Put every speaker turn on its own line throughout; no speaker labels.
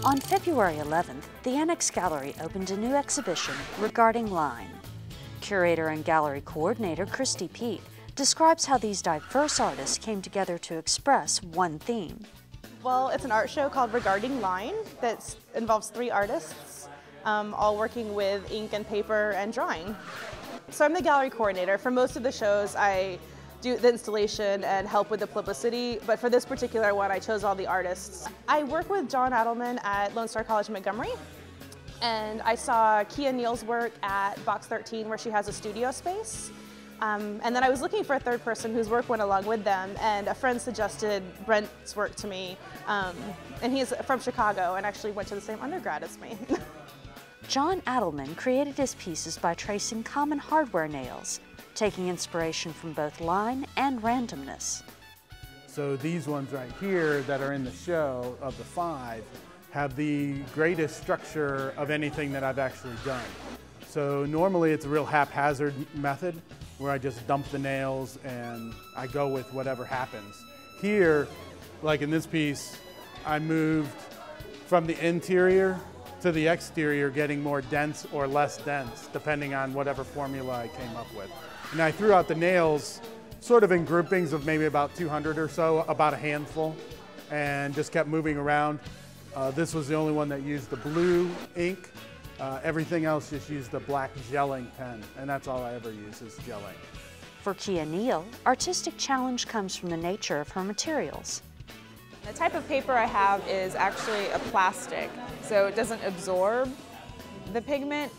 On February 11th, the Annex Gallery opened a new exhibition regarding line. Curator and gallery coordinator Stacee Beat describes how these diverse artists came together to express one theme.
Well, it's an art show called Regarding Line that involves 3 artists, all working with ink and paper and drawing. So I'm the gallery coordinator. For most of the shows, I do the installation and help with the publicity, but for this particular one, I chose all the artists. I work with John Adelman at Lone Star College Montgomery, and I saw Kia Neal's work at Box 13 where she has a studio space. And then I was looking for a third person whose work went along with them, and a friend suggested Brent's work to me, and he's from Chicago and actually went to the same undergrad as me.
John Adelman created his pieces by tracing common hardware nails, taking inspiration from both line and randomness.
So these ones right here that are in the show of the 5 have the greatest structure of anything that I've actually done. So normally it's a real haphazard method where I just dump the nails and I go with whatever happens. Here, like in this piece, I moved from the interior to the exterior, getting more dense or less dense, depending on whatever formula I came up with. And I threw out the nails sort of in groupings of maybe about 200 or so, about a handful, and just kept moving around. This was the only one that used the blue ink. Everything else just used the black gelling pen, and that's all I ever use is gelling.
For Kia Neal, artistic challenge comes from the nature of her materials.
The type of paper I have is actually a plastic, so it doesn't absorb the pigment.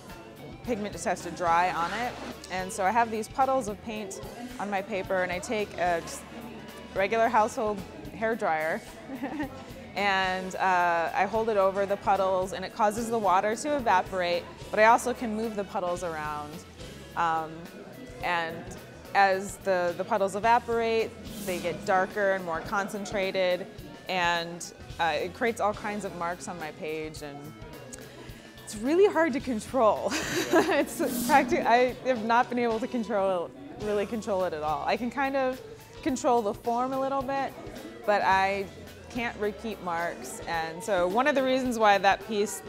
Pigment just has to dry on it. And so I have these puddles of paint on my paper, and I take a regular household hairdryer and I hold it over the puddles, and it causes the water to evaporate, but I also can move the puddles around. And as the puddles evaporate, they get darker and more concentrated, and it creates all kinds of marks on my page, and it's really hard to control. I have not been able to really control it at all. I can kind of control the form a little bit, but I can't repeat marks. And so one of the reasons why that piece,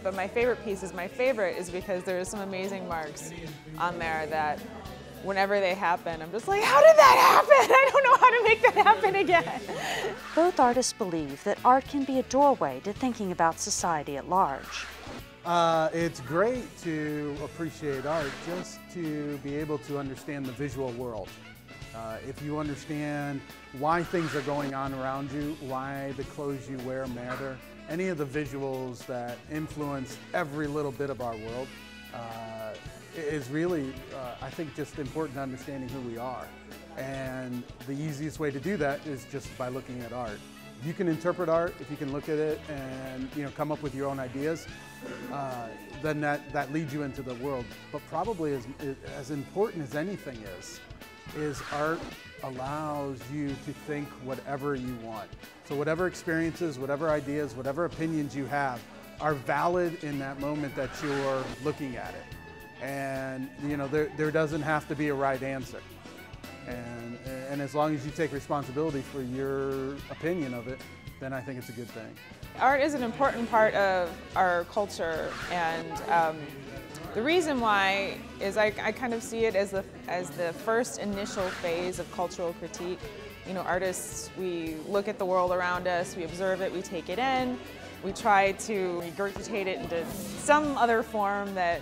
but my favorite piece is my favorite, is because there's some amazing marks on there that whenever they happen, I'm just like, how did that happen? I don't know how to make that happen again.
Both artists believe that art can be a doorway to thinking about society at large.
It's great to appreciate art just to be able to understand the visual world. If you understand why things are going on around you, why the clothes you wear matter, any of the visuals that influence every little bit of our world is really, I think, just important to understanding who we are. And the easiest way to do that is just by looking at art. If you can interpret art, if you can look at it and come up with your own ideas, then that leads you into the world. But probably as important as anything is art allows you to think whatever you want. So whatever experiences, whatever ideas, whatever opinions you have are valid in that moment that you're looking at it. And there doesn't have to be a right answer. And as long as you take responsibility for your opinion of it, then I think it's a good thing.
Art is an important part of our culture, and the reason why is I kind of see it as the first initial phase of cultural critique. Artists, we look at the world around us, we observe it, we take it in, we try to regurgitate it into some other form that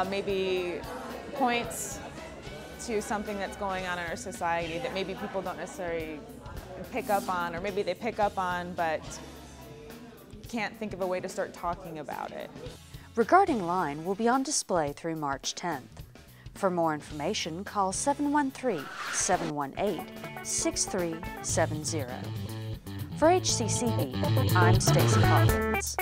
maybe points to something that's going on in our society that maybe people don't necessarily pick up on, or maybe they pick up on but can't think of a way to start talking about it.
Regarding Line will be on display through March 10th. For more information, call 713-718-6370. For HCC Beat, I'm Stacee Hawkins.